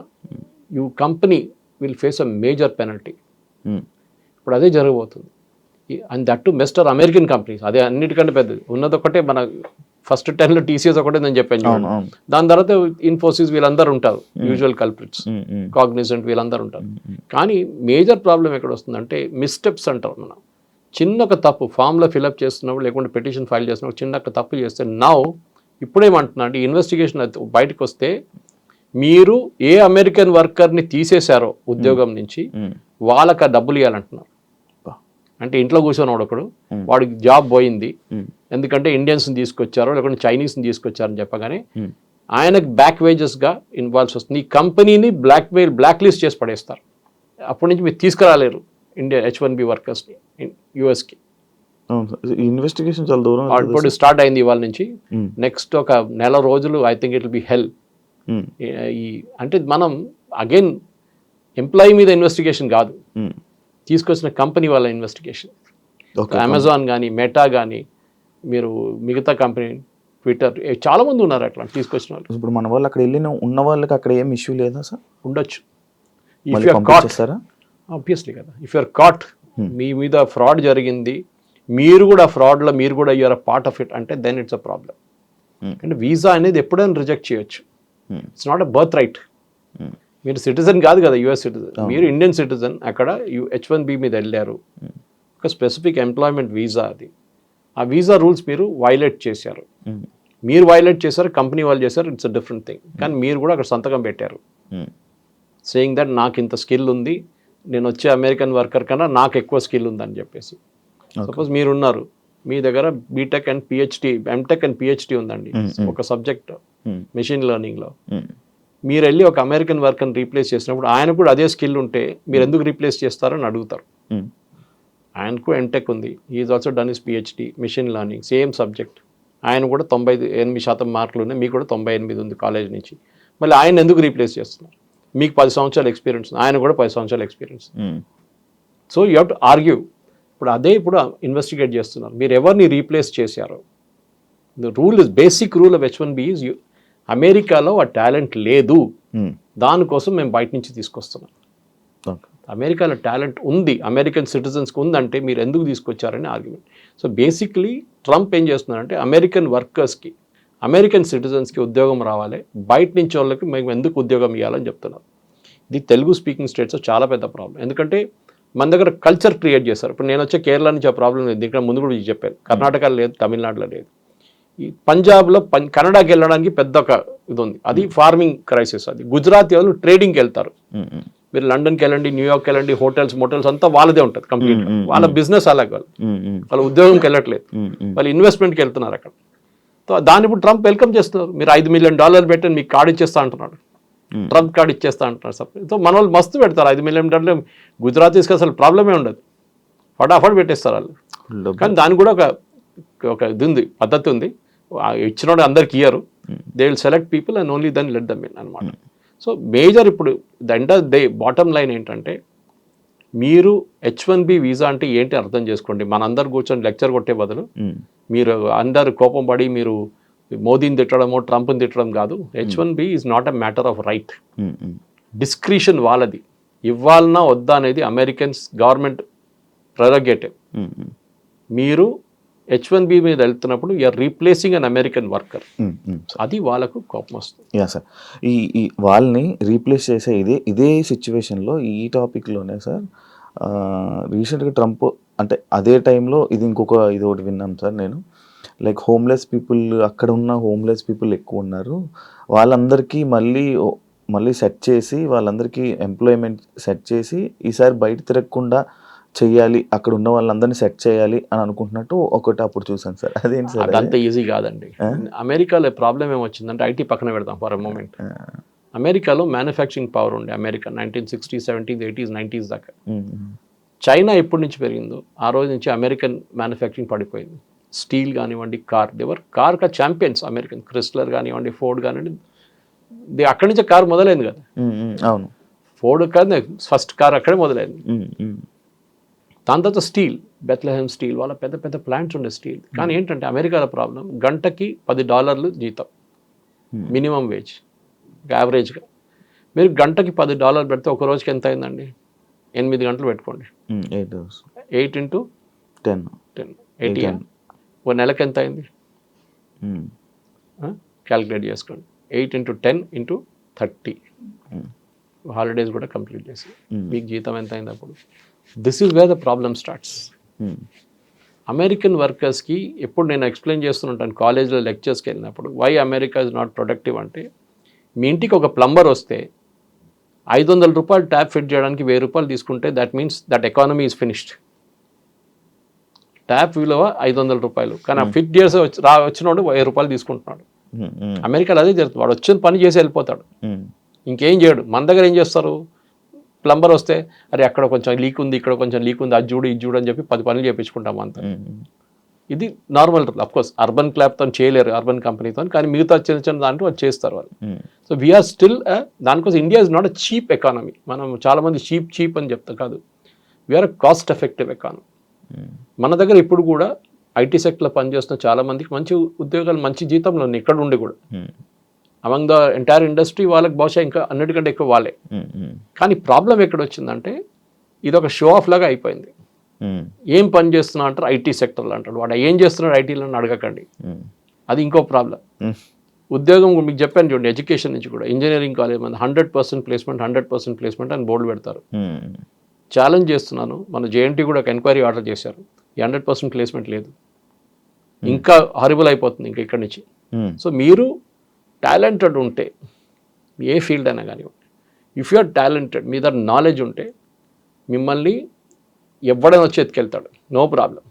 you company will face a major penalty. ఇప్పుడు అదే జరగబోతుంది. And that to master American companies, అదే అన్నిటికంటే పెద్దది. ఉన్నది ఒకటే, మన ఫస్ట్ 10లో TCS ఒకటే నేను చెప్పాను. దాని తర్వాత ఇన్ఫోసిస్ వీళ్ళందరూ ఉంటారు, యూజువల్ కల్ప్రిట్స్, కాగ్నిజెంట్ వీళ్ళందరూ ఉంటారు. కానీ మేజర్ ప్రాబ్లం ఎక్కడ వస్తుందంటే మిస్టెప్స్ అంటారు. మనం చిన్న ఒక తప్పు ఫామ్లో ఫిల్అప్ చేస్తున్నప్పుడు, లేకుంటే పిటిషన్ ఫైల్ చేస్తున్నప్పుడు చిన్న ఒక తప్పు చేస్తే ఇప్పుడేమంటున్నా అంటే ఇన్వెస్టిగేషన్ బయటకు వస్తే మీరు ఏ అమెరికన్ వర్కర్ని తీసేశారో ఉద్యోగం నుంచి వాళ్ళకి ఆ డబ్బులు ఇవ్వాలంటున్నారు. అంటే ఇంట్లో కూర్చొని ఒకడు వాడికి జాబ్ పోయింది ఎందుకంటే ఇండియన్స్ని తీసుకొచ్చారో లేకుంటే చైనీస్ని తీసుకొచ్చారని చెప్పగానే ఆయనకు బ్యాక్ వేజెస్గా ఇన్వాల్వ్స్ వస్తుంది. ఈ కంపెనీని బ్లాక్ లిస్ట్ చేసి పడేస్తారు. అప్పటి నుంచి మీరు తీసుకురాలేరు ఇండియా H1B వర్కర్స్ని యుఎస్కి. ఇన్వెస్టిగేషన్ చాలా దూరం ఇప్పుడు స్టార్ట్ అయింది ఇవాళ నుంచి. నెక్స్ట్ ఒక నెల రోజులు I think it will be hell. అంటే మనం అగైన్ ఎంప్లాయీ మీద ఇన్వెస్టిగేషన్ కాదు, తీసుకొచ్చిన కంపెనీ వాళ్ళ ఇన్వెస్టిగేషన్. అమెజాన్ కానీ మెటా కానీ మీరు మిగతా కంపెనీ ట్విట్టర్ చాలా మంది ఉన్నారు అట్లా తీసుకొచ్చిన వాళ్ళు. ఇప్పుడు మన వాళ్ళు అక్కడ వెళ్ళిన ఉన్న వాళ్ళకి అక్కడ ఏం ఇష్యూ లేదా సార్? ఉండొచ్చు. ఇఫ్ యూఆర్ కాట్, ఆబ్వియస్లీ కదా, ఇఫ్ యూఆర్ కాట్ మీ మీద ఫ్రాడ్ జరిగింది, మీరు కూడా ఫ్రాడ్లో మీరు కూడా you're a part of it అంటే దెన్ ఇట్స్ అ ప్రాబ్లం. అంటే వీసా అనేది ఎప్పుడైనా రిజెక్ట్ చేయొచ్చు. It's not a birth right. మీరు సిటిజన్ కాదు కదా, యుఎస్ సిటిజన్, మీరు ఇండియన్ సిటిజన్. అక్కడ H1B మీద వెళ్ళారు, ఒక స్పెసిఫిక్ ఎంప్లాయ్మెంట్ వీసా, అది ఆ వీసా రూల్స్ మీరు వైలేట్ చేశారు. మీరు వైలేట్ చేశారు, కంపెనీ వాళ్ళు చేశారు, ఇట్స్ అ డిఫరెంట్ థింగ్. కానీ మీరు కూడా అక్కడ సంతకం పెట్టారు సేయింగ్ దట్ నాకు ఇంత స్కిల్ ఉంది, నేను వచ్చే అమెరికన్ వర్కర్ కన్నా నాకు ఎక్కువ స్కిల్ ఉందని చెప్పేసి. సపోజ్ మీరున్నారు, మీ దగ్గర B Tech and PhD, M Tech and PhD ఉందండి ఒక సబ్జెక్ట్ మెషిన్ లెర్నింగ్లో. మీరు వెళ్ళి ఒక అమెరికన్ వర్కర్ని రీప్లేస్ చేసినప్పుడు ఆయన కూడా అదే స్కిల్ ఉంటే మీరు ఎందుకు రీప్లేస్ చేస్తారని అడుగుతారు. ఆయనకు ఎంటెక్ ఉంది, is also done is PhD machine learning, same subject. ఆయన కూడా 98% మార్కులు ఉన్నాయి, మీకు కూడా 98 ఉంది కాలేజ్ నుంచి. మళ్ళీ ఆయన ఎందుకు రీప్లేస్ చేస్తున్నారు? మీకు 10 సంవత్సరాల ఎక్స్పీరియన్స్, ఆయన కూడా 10 సంవత్సరాల experience. So you have to argue. ఇప్పుడు ఇన్వెస్టిగేట్ చేస్తున్నారు, మీరు ఎవరిని రీప్లేస్ చేశారో. The rule is, basic rule of H1B is అమెరికాలో ఆ టాలెంట్ లేదు, దానికోసం మేము బయట నుంచి తీసుకొస్తున్నాం. అమెరికాలో టాలెంట్ ఉంది, అమెరికన్ సిటిజన్స్కి ఉందంటే మీరు ఎందుకు తీసుకొచ్చారని ఆర్గ్యుమెంట్. సో బేసిక్లీ ట్రంప్ ఏం చేస్తున్నారంటే అమెరికన్ వర్కర్స్కి, అమెరికన్ సిటిజన్స్కి ఉద్యోగం రావాలి, బయట నుంచి వాళ్ళకి మేము ఎందుకు ఉద్యోగం ఇవ్వాలని చెప్తున్నారు. ఇది తెలుగు స్పీకింగ్ స్టేట్స్లో చాలా పెద్ద ప్రాబ్లం. ఎందుకంటే మన దగ్గర కల్చర్ క్రియేట్ చేస్తారు. ఇప్పుడు నేను వచ్చే కేరళ నుంచి ఆ ప్రాబ్లం లేదు, దీంట్లో ముందు కూడా చెప్పాను. కర్ణాటకలో లేదు, తమిళనాడులో లేదు. ఈ పంజాబ్లో కన్నడకి వెళ్ళడానికి పెద్ద ఒక ఇది ఉంది, అది ఫార్మింగ్ క్రైసిస్. అది గుజరాతీ వాళ్ళు ట్రేడింగ్కి వెళ్తారు. మీరు లండన్కి వెళ్ళండి, న్యూయార్క్ వెళ్ళండి, మోటల్స్ అంతా వాళ్ళదే ఉంటుంది కంప్లీట్. వాళ్ళ బిజినెస్ అలాగే, వాళ్ళ ఉద్యోగంకి వెళ్ళట్లేదు, వాళ్ళు ఇన్వెస్ట్మెంట్కి వెళ్తున్నారు అక్కడ. సో దాన్ని ఇప్పుడు ట్రంప్ వెల్కమ్ చేస్తున్నారు. మీరు $5 మిలియన్ పెట్టండి, మీకు కార్డు ఇచ్చేస్తా అంటున్నాడు, ట్రంప్ కార్డు ఇచ్చేస్తా అంటున్నారు. సపరేట్. సో మన వాళ్ళు మస్తు పెడతారు $5 మిలియన్. గుజరాతీస్కి అసలు ప్రాబ్లమే ఉండదు, ఫటాఫట్ పెట్టేస్తారు వాళ్ళు. కానీ దానికి కూడా ఒక ఇది ఉంది, పద్ధతి ఉంది. ఇచ్చిన వాడు అందరికి ఇయ్యరు, they will select people and only then let them in అనమాట. సో మేజర్ ఇప్పుడు the end of day bottom line ఏంటంటే, మీరు H1B వీసా అంటే ఏంటి అర్థం చేసుకోండి. మనందరు కూర్చొని లెక్చర్ కొట్టే బదులు మీరు అందరు కోపం పడి మీరు మోదీని తిట్టడమో ట్రంప్ని తిట్టడం కాదు. H1B is not a matter of right, discretion వాళ్ళది. ఇవ్వాలన్నా వద్దా అనేది అమెరికన్స్ గవర్నమెంట్ ప్రెరగేటివ్. మీరు H1B మీద వెళ్తున్నప్పుడు you're replacing an American worker, అది వాళ్ళకు కోపం వస్తుంది. యా సార్, ఈ వాళ్ళని రీప్లేస్ చేసే ఇదే సిచ్యువేషన్లో ఈ టాపిక్లోనే సార్ రీసెంట్గా ట్రంప్ అంటే అదే టైంలో ఇది ఒకటి విన్నాం సార్ నేను. లైక్ హోమ్లెస్ పీపుల్, అక్కడ ఉన్న హోమ్లెస్ పీపుల్ ఎక్కువ ఉన్నారు, వాళ్ళందరికీ మళ్ళీ సెట్ చేసి, వాళ్ళందరికీ ఎంప్లాయ్మెంట్ సెట్ చేసి ఈసారి బయట తిరగకుండా చెయ్యాలి, అక్కడ ఉన్న వాళ్ళందరినీ సెట్ చేయాలి అని అనుకుంటున్నట్టు ఒకటి అప్పుడు చూసాను సార్. అదేంటి సార్? అదంతా ఈజీ కాదండి. అమెరికాలో ప్రాబ్లం ఏమొచ్చిందంటే, ఐటీ పక్కన పెడతాం ఫర్ ఎ మూమెంట్. అమెరికాలో మ్యానుఫ్యాక్చరింగ్ పవర్ ఉండే America 1960s, 70s, 80s, 90s దాకా. చైనా ఎప్పటి నుంచి పెరిగిందో ఆ రోజు నుంచి అమెరికన్ మ్యానుఫ్యాక్చరింగ్ పడిపోయింది. స్టీల్ కానివ్వండి, కార్ ఛాంపియన్స్ అమెరికన్, క్రిస్లర్ కానివ్వండి, ఫోర్డ్ కానివ్వండి, అక్కడి నుంచే కార్ మొదలైంది కదా. అవును, ఫోర్డ్ కాదు ఫస్ట్ కార్ అక్కడే మొదలైంది. దాని తర్వాత స్టీల్, బెత్లెహెమ్ స్టీల్, వాళ్ళ పెద్ద పెద్ద ప్లాంట్స్ ఉండే స్టీల్. కానీ ఏంటంటే అమెరికాలో ప్రాబ్లం, గంటకి $10 జీతం మినిమం వేజ్ యావరేజ్గా. మీరు గంటకి $10 పెడితే ఒక రోజుకి ఎంత అయిందండి? 8 గంటలు పెట్టుకోండి, 8 into 10, 80. ఒక నెలకి ఎంత అయింది క్యాలిక్యులేట్ చేసుకోండి. 8 into 10 into 30, హాలిడేస్ కూడా కంప్లీట్ చేసి మీకు జీతం ఎంత అయింది అప్పుడు? This is where the problem starts. American వర్కర్స్కి ఎప్పుడు నేను ఎక్స్ప్లెయిన్ చేస్తుంటాను కాలేజ్లో లెక్చర్స్కి వెళ్ళినప్పుడు, why America is not productive అంటే, మీ ఇంటికి ఒక ప్లంబర్ వస్తే $500 ట్యాప్ ఫిట్ చేయడానికి $1000 తీసుకుంటే that means that economy is finished. Tap విలువ $500, కానీ ఆ ఫిట్ చేసి వచ్చినోడు $1000 తీసుకుంటున్నాడు. అమెరికాలో అదే జరుగుతుంది, వాడు వచ్చిన పని చేసి వెళ్ళిపోతాడు, ఇంకేం చేయడు. మన దగ్గర ఏం చేస్తారు, ప్లంబర్ వస్తే అరే అక్కడ కొంచెం లీక్ ఉంది, ఇక్కడ కొంచెం లీక్ ఉంది, అది చూడు ఇది చూడు అని చెప్పి 10 పనులు చేయించుకుంటాం అంత. ఇది నార్మల్. అఫ్కోర్స్ అర్బన్ క్లాప్తో చేయలేరు, అర్బన్ కంపెనీతో, కానీ మిగతా చిన్న చిన్న దాంట్లో అది చేస్తారు వాళ్ళు. సో వీఆర్ స్టిల్ దానికోసం India is not a cheap economy. మనం చాలామంది చీప్ అని చెప్తాం, కాదు, వీఆర్ అ కాస్ట్ ఎఫెక్టివ్ ఎకానమీ. మన దగ్గర ఇప్పుడు కూడా ఐటీ సెక్టర్లో పనిచేస్తున్న చాలామందికి మంచి ఉద్యోగాలు, మంచి జీతంలో ఉన్నాయి ఇక్కడ ఉండి కూడా. అమంగ్ ద ఎంటైర్ ఇండస్ట్రీ వాళ్ళకి బహుశా ఇంకా అన్నిటికంటే ఎక్కువ వాళ్ళే. కానీ ప్రాబ్లం ఎక్కడ వచ్చిందంటే, ఇది ఒక షో ఆఫ్ లాగా అయిపోయింది. ఏం పని చేస్తున్నా అంటారు, ఐటీ సెక్టర్లో అంటాడు, వాడు ఏం చేస్తున్నాడు ఐటీలో అడగకండి, అది ఇంకో ప్రాబ్లం. ఉద్యోగం మీకు చెప్పాను చూడండి, ఎడ్యుకేషన్ నుంచి కూడా ఇంజనీరింగ్ కాలేజ్ మంది 100% ప్లేస్మెంట్ అని బోర్డు పెడతారు. ఛాలెంజ్ చేస్తున్నాను, మన జేఎన్టీ కూడా ఒక ఎంక్వైరీ ఆర్డర్ చేశారు, ఈ 100% ప్లేస్మెంట్ లేదు, ఇంకా హారిబుల్ అయిపోతుంది ఇంకా ఇక్కడి నుంచి. సో మీరు టాలెంటెడ్ ఉంటే, ఏ ఫీల్డ్ అయినా కానివ్వండి, ఇఫ్ యు ఆర్ టాలెంటెడ్, మీ దగ్గర నాలెడ్జ్ ఉంటే మిమ్మల్ని ఎవడైనా వచ్చి ఎత్తుకెళ్తాడు, నో ప్రాబ్లం.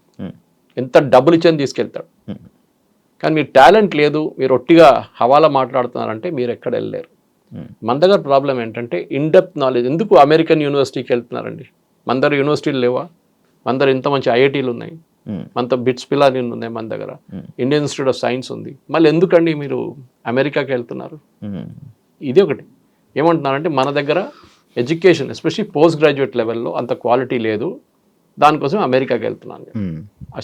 ఎంత డబ్బులు ఇచ్చని తీసుకెళ్తాడు. కానీ మీరు టాలెంట్ లేదు, మీరు ఒట్టిగా హవాలా మాట్లాడుతున్నారంటే మీరు ఎక్కడ వెళ్ళలేరు. మన దగ్గర ప్రాబ్లం ఏంటంటే ఇన్డెప్త్ నాలెడ్జ్. ఎందుకు అమెరికన్ యూనివర్సిటీకి వెళ్తున్నారండి? మన దగ్గర యూనివర్సిటీలు లేవా? మన దగ్గర ఇంత మంచి ఐఐటీలు ఉన్నాయి, మనతో బిట్స్ పిలాని ఉన్నాయి, మన దగ్గర ఇండియన్ ఇన్స్టిట్యూట్ ఆఫ్ సైన్స్ ఉంది. మళ్ళీ ఎందుకండి మీరు అమెరికాకి వెళ్తున్నారు? ఇది ఒకటి. ఏమంటున్నారంటే మన దగ్గర ఎడ్యుకేషన్ ఎస్పెషల్లీ పోస్ట్ గ్రాడ్యుయేట్ లెవెల్లో అంత క్వాలిటీ లేదు, దానికోసం అమెరికాకి వెళ్తున్నాను.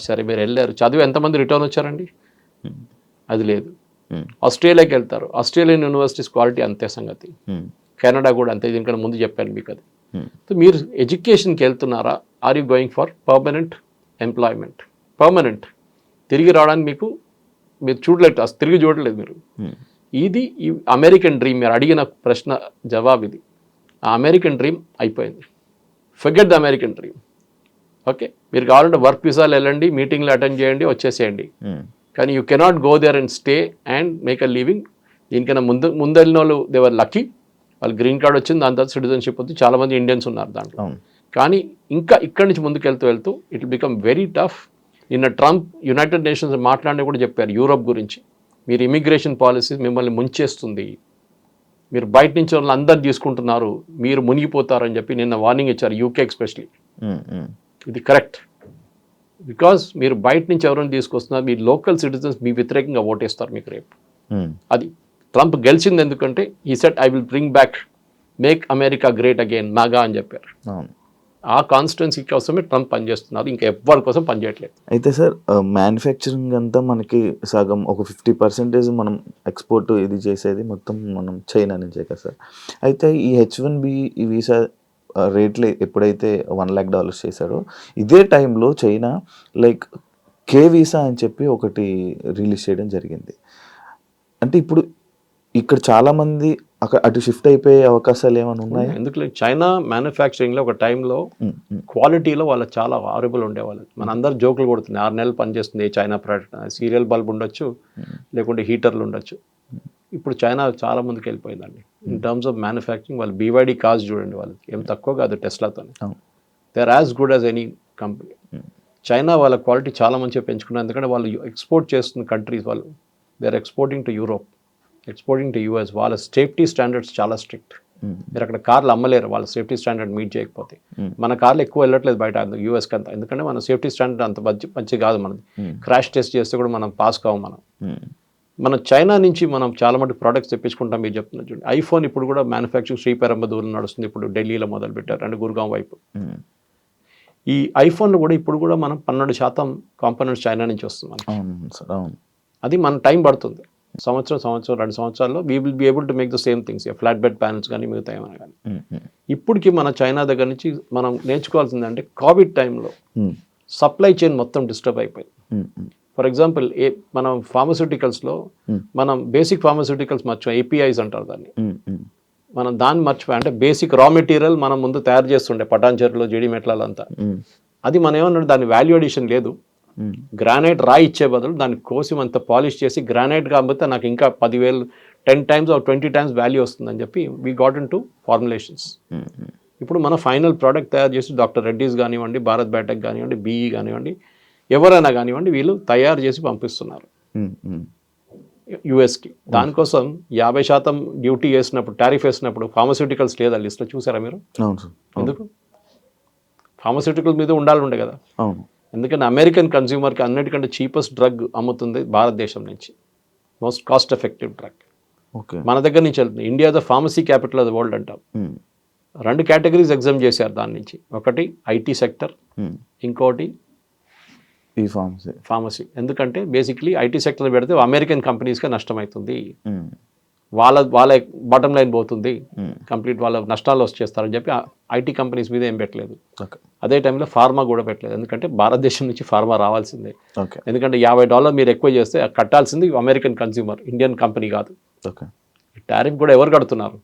సరే మీరు వెళ్ళారు, చదివి ఎంతమంది రిటర్న్ వచ్చారండి? అది లేదు. ఆస్ట్రేలియాకి వెళ్తారు, ఆస్ట్రేలియన్ యూనివర్సిటీస్ క్వాలిటీ అంతే సంగతి. కెనడా కూడా అంతే, దీనికన్నా ముందు చెప్పాను మీకు అది. సో మీరు ఎడ్యుకేషన్కి వెళ్తున్నారా? Are you going for permanent employment? Permanent తిరిగి రావడానికి మీరు చూడలేదు, అసలు తిరిగి చూడలేదు మీరు. ఇది ఈ అమెరికన్ డ్రీమ్. మీరు అడిగిన ప్రశ్న జవాబు ఇది. ఆ అమెరికన్ డ్రీమ్ అయిపోయింది. Forget the American dream. Okay, మీరు కావాలంటే వర్క్ వీసాలు వెళ్ళండి, మీటింగ్లు అటెండ్ చేయండి, వచ్చేసేయండి. కానీ you cannot go there and stay and make a living. దీనికన్నా ముందు వెళ్ళిన వాళ్ళు దేవర్ లక్కీ, వాళ్ళు గ్రీన్ కార్డ్ వచ్చింది, దాని తర్వాత సిటిజన్షిప్ వచ్చింది. చాలామంది ఇండియన్స్ ఉన్నారు దాంట్లో. కానీ ఇంకా ఇక్కడి నుంచి ముందుకు వెళ్తూ it will become very tough. నిన్న ట్రంప్ యునైటెడ్ నేషన్స్ మాట్లాడినా కూడా చెప్పారు యూరోప్ గురించి, మీరు ఇమిగ్రేషన్ పాలసీ మిమ్మల్ని ముంచేస్తుంది, మీరు బయట నుంచి వాళ్ళు అందరు తీసుకుంటున్నారు, మీరు మునిగిపోతారని చెప్పి నిన్న వార్నింగ్ ఇచ్చారు, యూకే ఎస్పెషలీ. ఇది కరెక్ట్. బికాజ్ మీరు బయట నుంచి ఎవరైనా తీసుకొస్తున్నారు, మీ లోకల్ సిటిజన్స్ మీ వ్యతిరేకంగా ఓటేస్తారు మీకు రేపు. అది ట్రంప్ గెలిచింది ఎందుకంటే ఈ set I will bring back, make America great again, Naga అని చెప్పారు. ఆ కాన్స్టిట్యున్సీ కోసమే ట్రంప్ పనిచేస్తున్నారు, ఇంకా ఎవరి కోసం పనిచేయట్లేదు. అయితే సార్ మ్యానుఫ్యాక్చరింగ్ అంతా మనకి సగం ఒక 50% మనం ఎక్స్పోర్ట్ ఇది చేసేది మొత్తం మనం చైనా నుంచే కదా సార్. అయితే ఈ H1B ఈ వీసా రేట్లు ఎప్పుడైతే $1,00,000 చేశారో, ఇదే టైంలో చైనా లైక్ కే వీసా అని చెప్పి ఒకటి రిలీజ్ చేయడం జరిగింది. అంటే ఇప్పుడు ఇక్కడ చాలామంది అటు షిఫ్ట్ అయిపోయే అవకాశాలు ఏమైనా ఉన్నాయి? ఎందుకు చైనా మ్యానుఫ్యాక్చరింగ్లో ఒక టైంలో క్వాలిటీలో వాళ్ళు చాలా హారబుల్ ఉండేవాళ్ళు. మన అందరు జోకులు కొడుతుంది, 6 నెలలు పనిచేస్తుంది చైనా ప్రోడక్ట్, సీరియల్ బల్బ్ ఉండొచ్చు, లేకుంటే హీటర్లు ఉండొచ్చు. ఇప్పుడు చైనా చాలా ముందుకు వెళ్ళిపోయిందండి ఇన్ టర్మ్స్ ఆఫ్ మ్యానుఫ్యాక్చరింగ్. వాళ్ళు BYD కార్స్ చూడండి, వాళ్ళకి ఏం తక్కువ కాదు టెస్లాతో. They are as good as any company. China వాళ్ళ క్వాలిటీ చాలా మంచిగా పెంచుకున్నారు, ఎందుకంటే వాళ్ళు ఎక్స్పోర్ట్ చేస్తున్న కంట్రీస్, వాళ్ళు they are exporting to Europe, exporting to US. వాళ్ళ సేఫ్టీ స్టాండర్డ్స్ చాలా స్ట్రిక్ట్. మీరు అక్కడ కార్లు అమ్మలేరు వాళ్ళ సేఫ్టీ స్టాండర్డ్ మీట్ చేయకపోతే. మన కార్లు ఎక్కువ వెళ్ళట్లేదు బయట US కంతా, ఎందుకంటే మన సేఫ్టీ స్టాండర్డ్ అంత మంచి కాదు మనది. క్రాష్ టెస్ట్ చేస్తే కూడా మనం పాస్ కావు. మన చైనా నుంచి మనం చాలా మటుకు ప్రోడక్ట్స్ తెప్పించుకుంటాం. మీరు చెప్తున్నారు చూడండి, ఐఫోన్ ఇప్పుడు కూడా మ్యానుఫ్యాక్చరింగ్ శ్రీపెరంబదూరులో నడుస్తుంది, ఇప్పుడు ఢిల్లీలో మొదలు పెట్టారు అండ్ గుర్గాం వైపు. ఈ ఐఫోన్లో కూడా ఇప్పుడు కూడా మనం 12% కాంపోనెంట్స్ చైనా నుంచి వస్తుంది. అది మన టైం పడుతుంది, సంవత్సరం 2 సంవత్సరాల్లో we will be able to make the same things, flat bed panels కానీ మిగతా ఏమైనా కానీ. ఇప్పటికి మన చైనా దగ్గర నుంచి మనం నేర్చుకోవాల్సిందంటే, కోవిడ్ టైంలో సప్లై చైన్ మొత్తం డిస్టర్బ్ అయిపోయింది. ఫర్ ఎగ్జాంపుల్ మనం ఫార్మస్యూటికల్స్లో మనం బేసిక్ ఫార్మస్యూటికల్స్ మర్చిపోయి, APIs అంటారు దాన్ని, మనం దాన్ని మర్చిపోయి, అంటే బేసిక్ రా మెటీరియల్ మనం ముందు తయారు చేస్తుండే పటాన్చెరులో, జీడిమెట్లలో అంతా. అది మనం ఏమన్నా దాని వాల్యూ అడిషన్ లేదు. గ్రానైట్ రాయి ఇచ్చే బదులు దాన్ని కోసి అంత పాలిష్ చేసి గ్రానైట్ కాబట్టి నాకు ఇంకా 10,000 10 times or 20 times వాల్యూ వస్తుందని చెప్పి we got in to formulations. ఇప్పుడు మన ఫైనల్ ప్రోడక్ట్ తయారు చేసి డాక్టర్ రెడ్డీస్ కానివ్వండి, భారత్ బయోటెక్ కానివ్వండి, BE కానివ్వండి, ఎవరైనా కానివ్వండి, వీళ్ళు తయారు చేసి పంపిస్తున్నారు USకి. దానికోసం 50% డ్యూటీ వేసినప్పుడు, టారిఫ్ వేసినప్పుడు ఫార్మస్యూటికల్స్ లేదా లిస్ట్లో చూసారా మీరు? ఎందుకు? ఫార్మస్యూటికల్ మీద ఉండే కదా. ఎందుకంటే అమెరికన్ కన్జ్యూమర్కి అన్నిటికంటే చీపెస్ట్ డ్రగ్ అమ్ముతుంది భారతదేశం నుంచి, మోస్ట్ కాస్ట్ ఎఫెక్టివ్ డ్రగ్ మన దగ్గర నుంచి వెళ్తుంది. India the pharmacy capital of the world అంటాం. 2 కేటగిరీస్ ఎగ్జామ్ చేశారు దాని నుంచి, ఒకటి IT సెక్టర్, ఇంకోటి ఈ ఫార్మసీ. ఎందుకంటే బేసిక్లీ IT సెక్టర్ పెడితే అమెరికన్ కంపెనీస్కే నష్టమవుతుంది, వాళ్ళ బాటమ్ లైన్ పోతుంది, కంప్లీట్ వాళ్ళ నష్టాలు వచ్చేస్తారని చెప్పి IT కంపెనీస్ మీద ఏం పెట్టలేదు. అదే టైంలో ఫార్మా కూడా పెట్టలేదు, ఎందుకంటే భారతదేశం నుంచి ఫార్మా రావాల్సిందే. ఎందుకంటే $50 మీరు ఎక్కువ చేస్తే కట్టాల్సింది అమెరికన్ కన్స్యూమర్, ఇండియన్ కంపెనీ కాదు. టారిఫ్ కూడా ఎవరు కడుతున్నారు?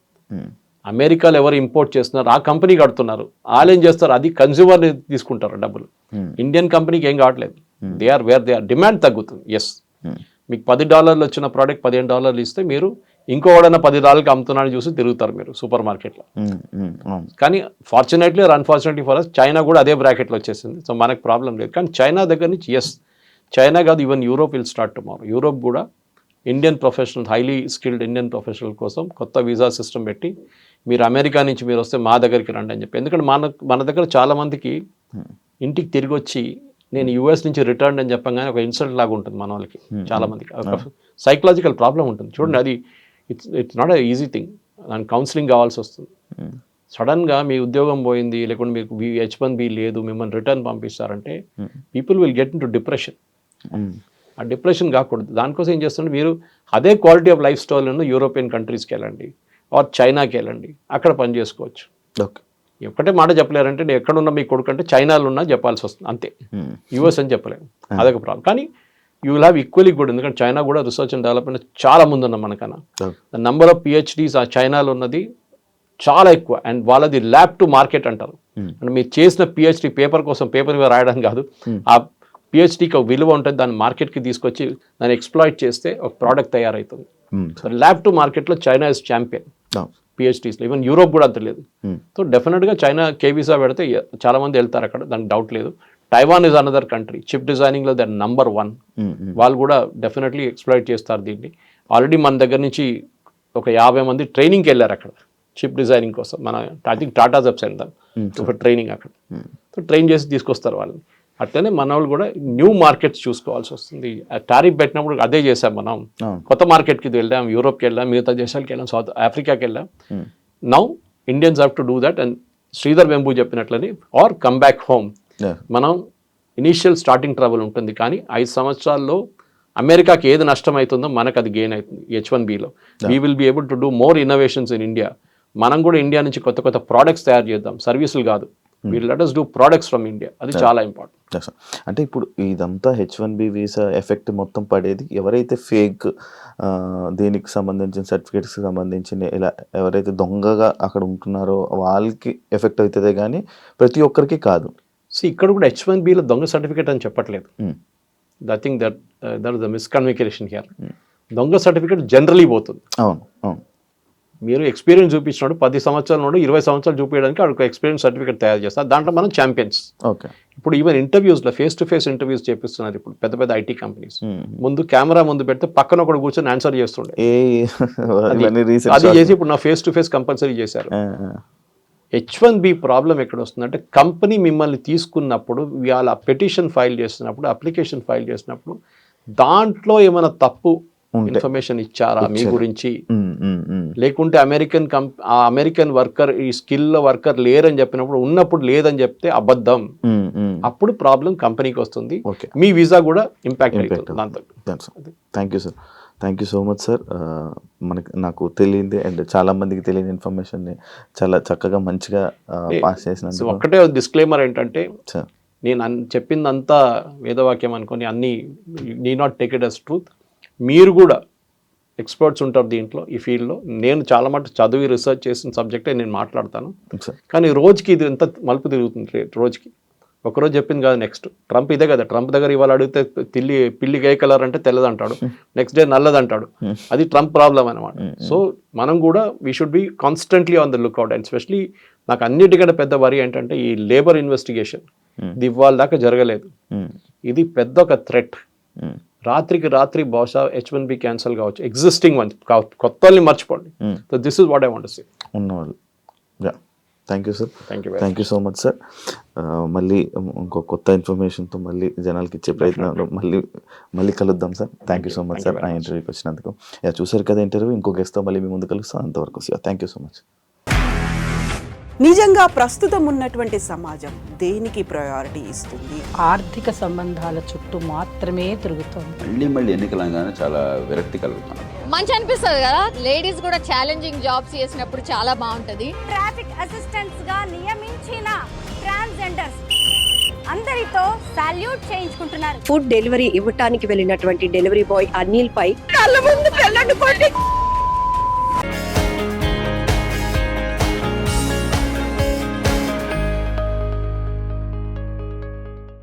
అమెరికాలో ఎవరు ఇంపోర్ట్ చేస్తున్నారు ఆ కంపెనీ కడుతున్నారు. వాళ్ళు ఏం చేస్తారు, అది కన్స్యూమర్ని తీసుకుంటారు డబ్బులు. ఇండియన్ కంపెనీకి ఏం కావట్లేదు. దే ఆర్ డిమాండ్ తగ్గుతుంది. ఎస్, మీకు $10 వచ్చిన ప్రోడక్ట్ $15 ఇస్తే మీరు ఇంకోడన్నా $10 అమ్ముతున్నాడు చూసి తిరుగుతారు మీరు సూపర్ మార్కెట్లో. అవును. కానీ fortunately or unfortunately for us China కూడా అదే బ్రాకెట్లో వచ్చేసింది. సో మనకు ప్రాబ్లం లేదు. కానీ చైనా దగ్గర నుంచి చైనా కాదు, even Europe will start tomorrow. Europe కూడా Indian professional, highly skilled Indian professional కోసం కొత్త వీసా సిస్టమ్ పెట్టి మీరు అమెరికా నుంచి మీరు వస్తే మా దగ్గరికి రండి అని చెప్పి. ఎందుకంటే మన దగ్గర చాలామందికి ఇంటికి తిరిగి వచ్చి నేను యూఎస్ నుంచి రిటర్న్ అని చెప్పగానే ఒక ఇన్సల్ట్ లాగా ఉంటుంది మన వాళ్ళకి. చాలామందికి సైకలాజికల్ ప్రాబ్లం ఉంటుంది. చూడండి, అది it's not a easy thing. దానికి కౌన్సిలింగ్ కావాల్సి వస్తుంది. సడన్గా మీ ఉద్యోగం పోయింది, లేకుంటే మీకు H1B లేదు, మిమ్మల్ని రిటర్న్ పంపిస్తారంటే people will get in to depression. ఆ డిప్రెషన్ కాకూడదు. దానికోసం ఏం చేస్తుంటే మీరు అదే క్వాలిటీ ఆఫ్ లైఫ్ స్టైల్ ఉన్న యూరోపియన్ కంట్రీస్కి వెళ్ళండి, ఆర్ చైనాకి వెళ్ళండి, అక్కడ పని చేసుకోవచ్చు. ఓకే. ఒక్కటే మాట చెప్పలేరంటే నేను ఎక్కడున్నా మీ కొడుకు అంటే చైనాలో ఉన్నా చెప్పాల్సి వస్తుంది అంతే. యూఎస్ అని చెప్పలేము, అదొక ప్రాబ్లం. కానీ you will have equally good, ఎందుకంటే చైనా కూడా రీసెర్చ్ అండ్ డెవలప్మెంట్ చాలా ముందున్నాం మనకన్నా. ద నంబర్ ఆఫ్ PhDs ఆ చైనాలో ఉన్నది చాలా ఎక్కువ. అండ్ వాళ్ళది ల్యాబ్ టు మార్కెట్ అంటారు. అంటే మీరు చేసిన PhD పేపర్ కోసం పేపర్ మీద రాయడం కాదు, ఆ PhDకి ఒక విలువ ఉంటుంది. దాన్ని మార్కెట్కి తీసుకొచ్చి దాన్ని ఎక్స్ప్లాయిట్ చేస్తే ఒక ప్రోడక్ట్ తయారవుతుంది. సో ల్యాబ్ టు మార్కెట్లో చైనా ఇస్ ఛాంపియన్ PhDsలో. ఈవెన్ యూరోప్ కూడా అంత లేదు. సో డెఫినెట్గా చైనా వీసా పెడితే చాలామంది వెళ్తారు అక్కడ, దానికి డౌట్ లేదు. Taiwan is another country. Chip డిజైనింగ్లో దట్ నంబర్ 1. వాళ్ళు కూడా డెఫినెట్లీ ఎక్స్ప్లాయిట్ చేస్తారు దీన్ని. ఆల్రెడీ మన దగ్గర నుంచి ఒక 50 మంది ట్రైనింగ్కి వెళ్ళారు అక్కడ చిప్ డిజైనింగ్ కోసం. మన ఐ థింక్ టాటా జబ్స్ వెళ్దాం ఒక ట్రైనింగ్ అక్కడ. సో ట్రైన్ చేసి తీసుకొస్తారు వాళ్ళని. అట్లనే మన వాళ్ళు కూడా న్యూ మార్కెట్స్ చూసుకోవాల్సి వస్తుంది. టారిఫ్ పెట్టినప్పుడు అదే చేసాం మనం. కొత్త మార్కెట్కి వెళ్ళాం, యూరోప్కి వెళ్ళాం, మిగతా దేశాలకి వెళ్ళాం, సౌత్ ఆఫ్రికాకి వెళ్ళాం. Now Indians have to do that. And Sridhar Vembu చెప్పినట్లని ఆర్ కమ్ బ్యాక్ హోమ్. మనం ఇనీషియల్ స్టార్టింగ్ ట్రబుల్ ఉంటుంది, కానీ 5 సంవత్సరాల్లో అమెరికాకి ఏది నష్టం అవుతుందో మనకు అది గెయిన్ అవుతుంది. H1Bలో we will be able to do more innovations in India. మనం కూడా ఇండియా నుంచి కొత్త కొత్త ప్రోడక్ట్స్ తయారు చేద్దాం, సర్వీసులు కాదు. We'll let us do products from India. అది చాలా ఇంపార్టెంట్. అంటే ఇప్పుడు ఇదంతా H1B వీసా ఎఫెక్ట్ మొత్తం పడేది ఎవరైతే ఫేక్ దీనికి సంబంధించిన సర్టిఫికేట్స్కి సంబంధించిన ఇలా ఎవరైతే దొంగగా అక్కడ ఉంటున్నారో వాళ్ళకి ఎఫెక్ట్ అవుతుంది, కానీ ప్రతి ఒక్కరికి కాదు. సో ఇక్కడ కూడా H1Bలో దొంగ సర్టిఫికేట్ అని చెప్పట్లేదు. I think that is the miscommunication here. దొంగ సర్టిఫికేట్ జనరలీ పోతుంది. అవును అవును. మీరు ఎక్స్పీరియన్స్ చూపించినాడు 10 సంవత్సరాల నుండి 20 సంవత్సరాలు చూపించడానికి అక్కడ ఎక్స్పీరియన్స్ సర్టిఫికేట్ తయారు చేస్తారు. దాంట్లో మనం ఛాంపియన్స్. ఓకే. ఇప్పుడు ఈవెన్ ఇంటర్వ్యూస్లో ఫేస్ టు ఫేస్ ఇంటర్వ్యూస్ చేపిస్తున్నారు ఇప్పుడు పెద్ద పెద్ద IT కంపెనీస్. ముందు కెమెరా ముందు పెడితే పక్కన ఒకటి కూర్చొని ఆన్సర్ చేస్తుండే. అది చేసి ఇప్పుడు నా ఫేస్ టు ఫేస్ కంపల్సరీ చేశారు. H1B ప్రాబ్లం ఎక్కడ వస్తుందంటే కంపెనీ మిమ్మల్ని తీసుకున్నప్పుడు వాళ్ళ పెటిషన్ ఫైల్ చేస్తున్నప్పుడు, అప్లికేషన్ ఫైల్ చేసినప్పుడు దాంట్లో ఏమైనా తప్పు ఇన్ఫర్మేషన్ ఇచ్చారా మీ గురించి, లేకుంటే అమెరికన్ వర్కర్ ఈ స్కిల్ వర్కర్ లేరని చెప్పినప్పుడు ఉన్నప్పుడు లేదని చెప్తే అబద్ధం. అప్పుడు ప్రాబ్లం కంపెనీకి వస్తుంది, మీ వీసా కూడా ఇంపాక్ట్ అవుతుంది దాంతో. Thank you sir, thank you so much sir. నాకు తెలియదు అండ్ చాలా మందికి తెలియని ఇన్ఫర్మేషన్ని చాలా చక్కగా మంచిగా పాస్ చేసినందుకు. ఒక్కటే డిస్క్లైమర్ ఏంటంటే, నేను చెప్పిందంతా వేదవాక్యం అనుకొని అన్ని need not take it as truth. మీరు కూడా ఎక్స్పర్ట్స్ ఉంటారు దీంట్లో, ఈ ఫీల్డ్లో. నేను చాలా మటు చదివి రీసెర్చ్ చేసిన సబ్జెక్టే నేను మాట్లాడతాను. కానీ రోజుకి ఇది ఎంత మలుపు తిరుగుతుంది. రోజుకి ఒకరోజు చెప్పింది కాదు, నెక్స్ట్ ట్రంప్ ఇదే కదా. ట్రంప్ దగ్గర ఇవాళ అడిగితే పిల్లి ఏ కలర్ అంటే తెల్లదంటాడు, నెక్స్ట్ డే నల్లదంటాడు. అది ట్రంప్ ప్రాబ్లం అనమాట. సో మనం కూడా we should be constantly on the lookout. And specially నాకు అన్నిటికంటే పెద్ద వరి ఏంటంటే ఈ లేబర్ ఇన్వెస్టిగేషన్. ఇది ఇవాళ దాకా జరగలేదు. ఇది పెద్ద ఒక థ్రెట్. రాత్రికి రాత్రి బహుశా H1B క్యాన్సల్ కావచ్చు, ఎగ్జిస్టింగ్ వన్ కొత్త వాళ్ళని మర్చిపోండి. So this is what I want to say. ఉన్నవాళ్ళు. Thank you sir, thank you so much sir. మళ్ళీ ఇంకో కొత్త ఇన్ఫర్మేషన్తో మళ్ళీ జనాలకి ఇచ్చే ప్రయత్నంలో మళ్ళీ కలుద్దాం sir. Thank you so much sir, ఆ ఇంటర్వ్యూకి వచ్చినందుకు. చూసారు కదా ఇంటర్వ్యూ, ఇంకో గెస్ట్తో మళ్ళీ మీ ముందు కలుస్తాం. అంతవరకు థ్యాంక్ యూ సో మచ్. నిజంగా ప్రస్తుతం ఉన్నటువంటి సమాజం దేనికి ప్రయారిటీ ఇస్తుంది? ఆర్థిక సంబంధాల చుట్టూ మాత్రమే తిరుగుతుంది. మళ్ళీ ఎన్నికలంగానే చాలా విరక్తి కలుగుతాం. మంచి అనిపిస్తుంది కదా, లేడీస్ కూడా ఛాలెంజింగ్ జాబ్స్ చేసినప్పుడు చాలా బాగుంటది. ట్రాఫిక్ అసిస్టెంట్స్ గా నియమించిన ట్రాన్స్జెండర్స్ అందరితో సాల్యూట్ చేయించుకుంటున్నారు. ఫుడ్ డెలివరీ ఇవ్వటానికి వెళ్ళినటువంటి డెలివరీ బాయ్ అనిల్ పై కళ్ళ ముందు